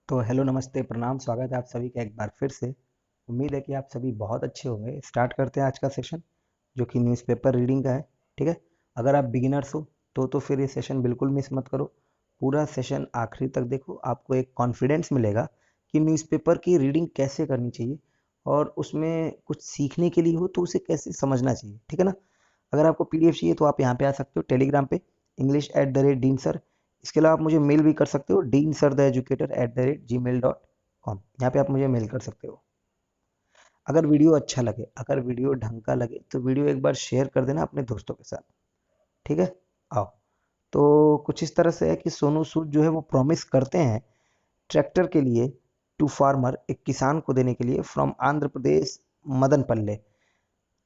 तो हेलो नमस्ते प्रणाम स्वागत है आप सभी का एक बार फिर से। उम्मीद है कि आप सभी बहुत अच्छे होंगे। स्टार्ट करते हैं आज का सेशन जो कि न्यूज़पेपर रीडिंग का है। ठीक है। अगर आप बिगिनर्स हो तो फिर ये सेशन बिल्कुल मिस मत करो। पूरा सेशन आखिरी तक देखो, आपको एक कॉन्फिडेंस मिलेगा कि न्यूज़पेपर की रीडिंग कैसे करनी चाहिए और उसमें कुछ सीखने के लिए हो तो उसे कैसे समझना चाहिए। ठीक है ना। अगर आपको पीडीएफ चाहिए तो आप यहाँ पे आ सकते हो टेलीग्राम पे English@डीन सर। इसके अलावा आप मुझे मेल भी कर सकते हो deansartheeducator@gmail.com। यहाँ पे आप मुझे मेल कर सकते हो। अगर वीडियो अच्छा लगे, अगर वीडियो ढंग का लगे तो वीडियो एक बार शेयर कर देना अपने दोस्तों के साथ। ठीक है। आओ। तो कुछ इस तरह से है कि सोनू सूद जो है वो प्रॉमिस करते हैं ट्रैक्टर के लिए टू फार्मर, एक किसान को देने के लिए फ्रॉम आंध्र प्रदेश मदनपल्ले।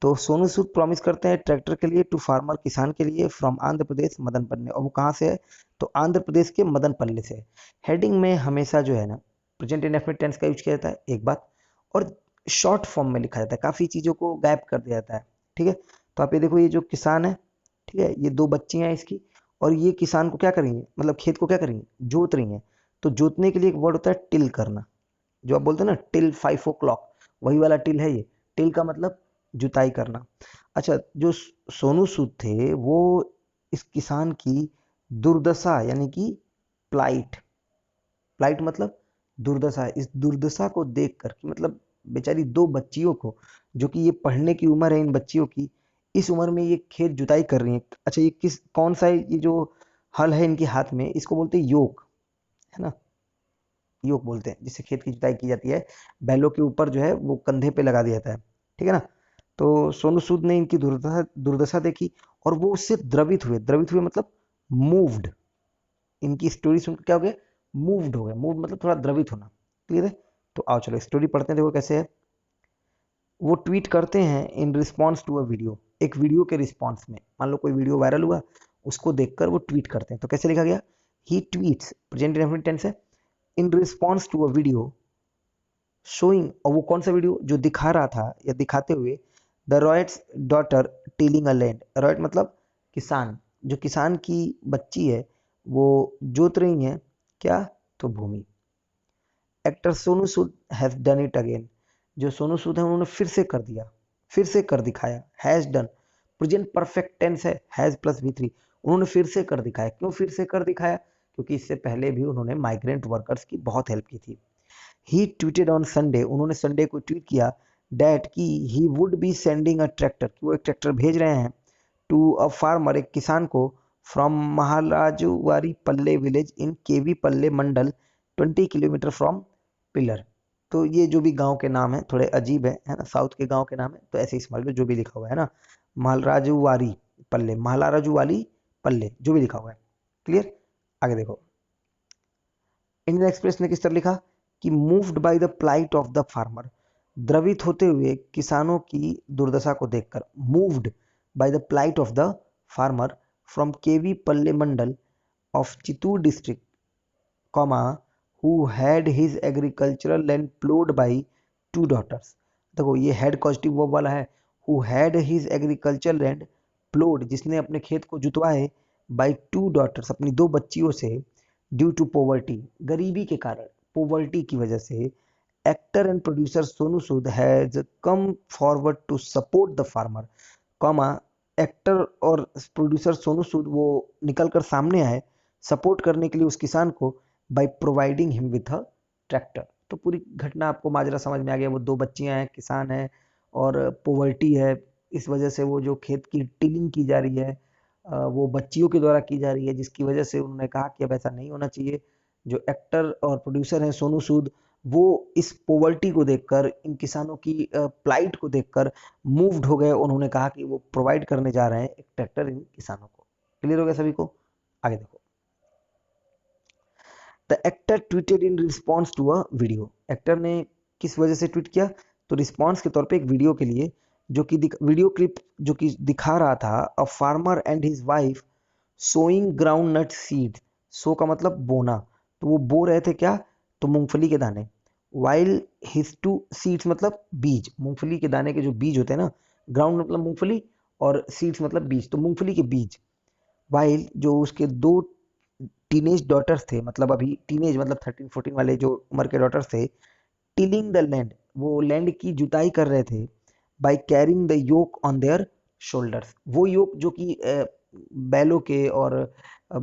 तो सोनू सूद प्रॉमिस करते हैं ट्रैक्टर के लिए टू फार्मर, किसान के लिए फ्रॉम आंध्र प्रदेश मदनपल्ले। और वो कहाँ से है? तो आंध्र प्रदेश के मदनपल्ले से है। हेडिंग में हमेशा जो है ना प्रेजेंट इंडेफिनिट टेंस का यूज किया जाता है एक बात, और शॉर्ट फॉर्म में लिखा जाता है, काफ़ी चीज़ों को गैप कर दिया जाता है। ठीक है। तो आप ये देखो, ये जो किसान है, ठीक है, ये दो बच्चियां हैं इसकी, और ये किसान को क्या करेंगे, मतलब खेत को क्या करेंगे, जोत रही हैं। तो जोतने के लिए एक वर्ड होता है टिल करना, जो आप बोलते हैं ना टिल 5 o'clock, वही वाला टिल है ये। टिल का मतलब जुताई करना। अच्छा, जो सोनू सूद थे वो इस किसान की दुर्दशा यानी कि प्लाइट, प्लाइट मतलब दुर्दशा, इस दुर्दशा को देखकर कि मतलब बेचारी दो बच्चियों को, जो कि ये पढ़ने की उम्र है इन बच्चियों की, इस उम्र में ये खेत जुताई कर रही है। अच्छा, ये किस कौन सा है, ये जो हल है इनके हाथ में, इसको बोलते हैं योक, है ना। योक बोलते हैं जिससे खेत की जुताई की जाती है। बैलों के ऊपर जो है वो कंधे पे लगा दिया जाता है। ठीक है ना। तो सोनू सूद ने इनकी दुर्दशा दुर्दशा देखी और वो उससे द्रवित हुए। द्रवित हुए मतलब मूव्ड। इनकी स्टोरी सुनकर क्या हो गया? मूव्ड हो गया। मूव मतलब थोड़ा द्रवित होना। क्लियर है। तो आओ चलो स्टोरी पढ़ते हैं, देखो कैसे है। वो ट्वीट करते हैं in response to a video, एक वीडियो के रिस्पॉन्स में। मान लो कोई वीडियो वायरल हुआ, उसको देखकर वो ट्वीट करते हैं। तो कैसे लिखा गया? He tweets, present indefinite tense है, in response to a video showing. और वो कौन सा वीडियो? जो दिखा रहा था या दिखाते हुए the riots daughter tilling a land. Riot मतलब किसान, जो किसान की बच्ची है वो जोत रही है क्या? तो Bhumi. Actor Sonu Sood has done it again. जो सोनू सूद है उन्होंने फिर से कर दिया, फिर से कर दिखाया। Has done present perfect tense है, हैज प्लस V3। उन्होंने फिर से कर दिखाया। क्यों फिर से कर दिखाया? क्योंकि इससे पहले भी उन्होंने माइग्रेंट वर्कर्स की बहुत हेल्प की थी। ही ट्वीटेड ऑन संडे, उन्होंने संडे को ट्वीट किया डैट कि he would be sending a tractor, कि वो एक ट्रैक्टर भेज रहे हैं, टू अ फार्मर, एक किसान को, from Maharajuvaripalle village in KV Palle mandal 20 kilometre from Piler. तो ये जो भी गांव के नाम है थोड़े अजीब है ना, साउथ के गांव के नाम है, तो ऐसे ही समझ लो जो भी लिखा हुआ है ना। महाराजुवारी पल्ले, महाराजुवाली पल्ले, जो भी लिखा हुआ है। क्लियर। आगे देखो, इंडियन एक्सप्रेस ने किस तरह लिखा कि moved by the plight of the farmer, द्रवित होते हुए किसानों की दुर्दशा को देखकर। Moved by the plight of the farmer from KV Palle mandal of Chittoor district, comma, who had his agricultural land ploughed by two daughters. देखो ये हेड पॉजिटिव वर्ब वाला है। Who had his agriculture land ploughed, जिसने अपने खेत को जुतवाए, बाय टू डॉटर्स, अपनी दो बच्चियों से, ड्यू टू पोवर्टी, गरीबी के कारण, पोवर्टी की वजह से, actor and producer Sonu Sood has come forward to support the farmer, comma, actor और प्रोड्यूसर सोनू सूद वो निकल कर सामने आए सपोर्ट करने के लिए उस किसान को, by providing him with a tractor. तो पूरी घटना आपको माजरा समझ में आ गया। वो दो बच्चियां हैं, किसान है और पोवर्टी है, इस वजह से वो जो खेत की टिलिंग की जा रही है वो बच्चियों के द्वारा की जा रही है, जिसकी वजह से उन्होंने कहा कि अब ऐसा नहीं होना चाहिए। जो एक्टर और प्रोड्यूसर हैं सोनू सूद, वो इस पोवर्टी को देखकर, इन किसानों की प्लाइट को देखकर मूव्ड हो गए। उन्होंने कहा कि वो प्रोवाइड करने जा रहे हैं एक ट्रैक्टर इन किसानों को। क्लियर हो गया सभी को? आगे देखो, the actor tweeted in response to a video. Actor ने किस वजह से ट्वीट किया? तो रिस्पॉन्स के तौर पे एक वीडियो के लिए, जो कि वीडियो क्लिप जो कि दिखा रहा था a farmer and his wife sowing groundnut seed. Sow का मतलब बोना, तो वो बो रहे थे क्या? तो मूंगफली के दाने। वाइल हिज टू सीड्स मतलब बीज, मूंगफली के दाने के जो बीज होते हैं ना। ग्राउंड मतलब मूंगफली और सीड्स मतलब बीज, तो मूंगफली के बीज। वाइल जो उसके दो टीनेज डॉटर्स थे, मतलब अभी टीनेज मतलब 13-14 वाले जो उम्र के डॉटर्स थे, टिलिंग द लैंड, वो लैंड की जुताई कर रहे थे, by carrying the yoke on their shoulders, वो योक जो कि बैलों के और अ,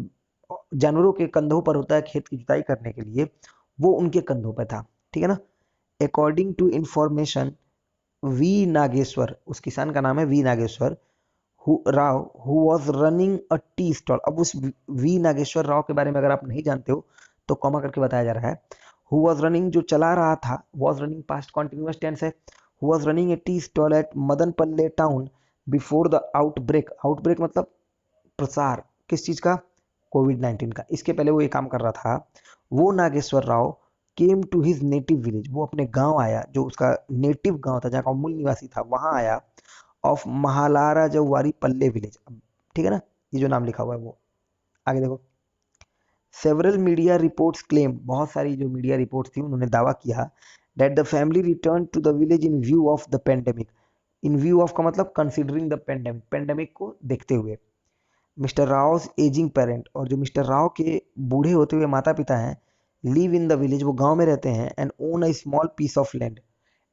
जानवरों के कंधों पर होता है खेत की जुताई करने के लिए, वो उनके कंधों पर था, ठीक है ना। According to information V Nageshwar, उस किसान का नाम है V Nageshwar Rao, who was running a tea stall. अब उस वी नागेश्वर राव के बारे में अगर आप नहीं जानते हो तो कॉमा करके बताया जा रहा है। हु वॉज रनिंग जो चला रहा था, was running past continuous tense है। Who was running a tea stall at Madanapalle town before the outbreak, outbreak मतलब प्रसार किस चीज का, कोविड-19 का, इसके पहले वो ये काम कर रहा था। वो Nageshwar Rao came to his native village, वो अपने गांव आया, जो उसका नेटिव गांव था, जहाँ का मूल निवासी था, वहां आया। ऑफ महालारा जवारी पल्ले विलेज, ठीक है ना, ये जो नाम लिखा हुआ है वो। आगे देखो, सेवरल मीडिया रिपोर्ट्स क्लेम, बहुत सारी जो मीडिया रिपोर्ट्स थी उन्होंने दावा किया that the family return to the village in view of the pandemic. In view of का मतलब कंसिडरिंग द पेंडेमिक, पेंडेमिक को देखते हुए। मिस्टर राव एजिंग पेरेंट, और जो मिस्टर राव के बूढ़े होते हुए माता पिता हैं, लिव इन द विलेज, वो गांव में रहते हैं, and own a small piece of land,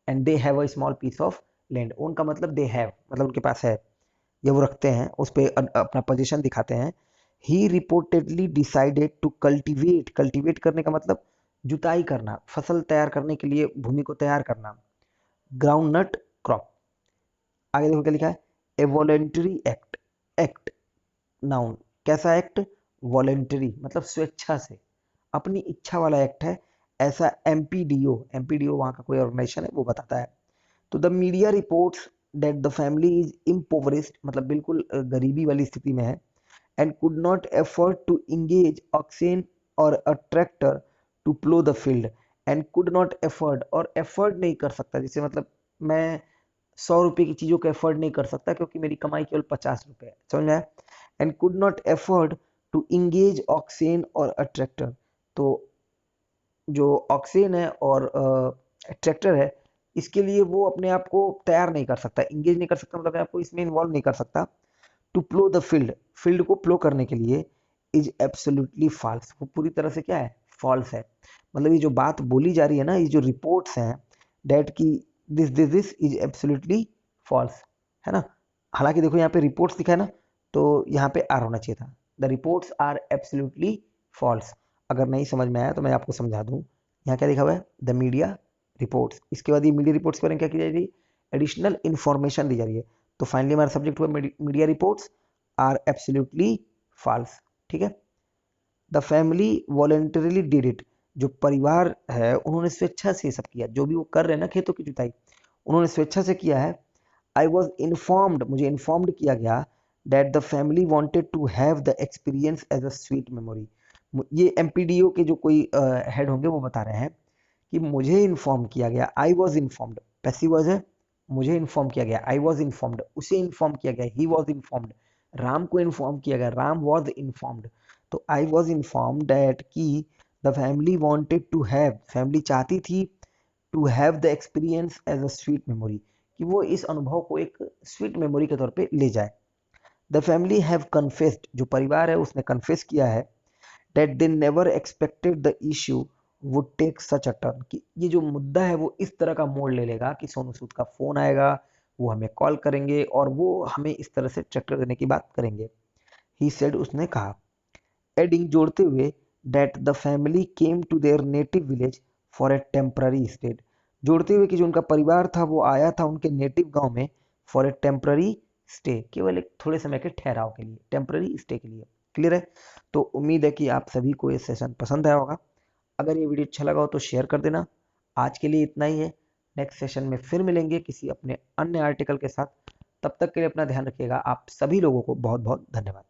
and they have a small piece of land. Own का मतलब दे हैव, मतलब उनके पास है, या वो रखते हैं, उस पर अपना पोजीशन दिखाते हैं। He reportedly decided to cultivate, cultivate करने का मतलब जुताई करना, फसल तैयार करने के लिए भूमि को तैयार करना, ग्राउंड नट क्रॉप। आगे देखो क्या लिखा है, ए वॉलेंटरी एक्ट, एक्ट नाउन, कैसा एक्ट, वॉलेंटरी मतलब स्वेच्छा से, अपनी इच्छा वाला एक्ट है, ऐसा एमपीडीओ, एमपीडीओ वहां का कोई ऑर्गेनाइजेशन है वो बताता है। तो the media reports that the family is impoverished, मतलब बिल्कुल गरीबी वाली स्थिति में है, and could not afford to engage oxen और a tractor to plough the field. And could not afford, और एफर्ड नहीं कर सकता, जैसे मतलब मैं 100 रुपए की चीजों को एफर्ड नहीं कर सकता क्योंकि मेरी कमाई केवल 50 रुपए है, समझ में आया। And could not afford to engage oxen और अ ट्रैक्टर, तो जो ऑक्सेन है और ट्रैक्टर है, इसके लिए वो अपने आप को तैयार नहीं कर सकता, इंगेज नहीं कर सकता, मतलब अपने आप को इसमें इन्वॉल्व नहीं कर सकता। To plough the field, field को प्लो करने के लिए, इज एब्सोल्युटली फॉल्स, वो पूरी तरह से क्या है, फॉल्स है। मतलब ये जो बात बोली जा रही है ना, ये जो रिपोर्ट्स हैं डेट की, दिस इज एब्सोल्युटली फॉल्स, है ना। हालांकि देखो यहाँ पे रिपोर्ट्स लिखा है ना, तो यहाँ पे आर होना चाहिए था, the reports are absolutely false. अगर नहीं समझ में आया तो मैं आपको समझा दूं, यहाँ क्या लिखा हुआ है, द मीडिया रिपोर्ट्स, इसके बाद ये मीडिया रिपोर्ट्स पर क्या की जा रही है, एडिशनल इंफॉर्मेशन दी जा रही है। तो फाइनली हमारा सब्जेक्ट हुआ media reports are absolutely false, ठीक है। The family voluntarily did it, जो परिवार है उन्होंने स्वेच्छा से सब किया, जो भी वो कर रहे हैं ना खेतों की जुताई, उन्होंने स्वेच्छा से किया है। आई वॉज इन्फॉर्म्ड, मुझे इन्फॉर्म्ड किया गया that the family wanted to have the experience as a sweet memory. ये एमपीडीओ के जो कोई हेड होंगे वो बता रहे हैं कि मुझे इन्फॉर्म किया गया, आई वॉज इन्फॉर्म्ड, पैसिव वॉइस है, मुझे इन्फॉर्म किया गया, आई वॉज इन्फॉर्म्ड, उसे इन्फॉर्म किया गया, ही वॉज इन्फॉर्म्ड, राम को इन्फॉर्म किया गया, राम वॉज इन्फॉर्म्ड। तो आई वॉज इन्फॉर्म्ड दैट कि the family wanted to have, family चाहती थी to have the experience as a sweet memory, कि वो इस अनुभव को एक स्वीट मेमोरी के तौर पे ले जाए। द फैमिली हैव कन्फेस्ड, जो परिवार है उसने कन्फेस किया है, that they never expected the issue would take such a turn, कि ये जो मुद्दा है वो इस तरह का मोड़ ले लेगा कि सोनू सूद का फोन आएगा, वो हमें कॉल करेंगे और वो हमें इस तरह से ट्रैक्टर देने की बात करेंगे। ही सेड, उसने कहा, एडिंग जोड़ते हुए, that the family came to their native village for a temporary state, जोड़ते हुए कि जो उनका परिवार था वो आया था उनके नेटिव गांव में फॉर ए टेम्पररी स्टे, केवल एक थोड़े समय के ठहराव के लिए, टेम्पररी स्टे के लिए। क्लियर है। तो उम्मीद है कि आप सभी को ये सेशन पसंद आया होगा। अगर ये वीडियो अच्छा लगा हो तो शेयर कर देना। आज के लिए इतना ही है, नेक्स्ट सेशन में फिर मिलेंगे किसी अपने अन्य आर्टिकल के साथ। तब तक के लिए अपना ध्यान रखिएगा। आप सभी लोगों को बहुत बहुत धन्यवाद।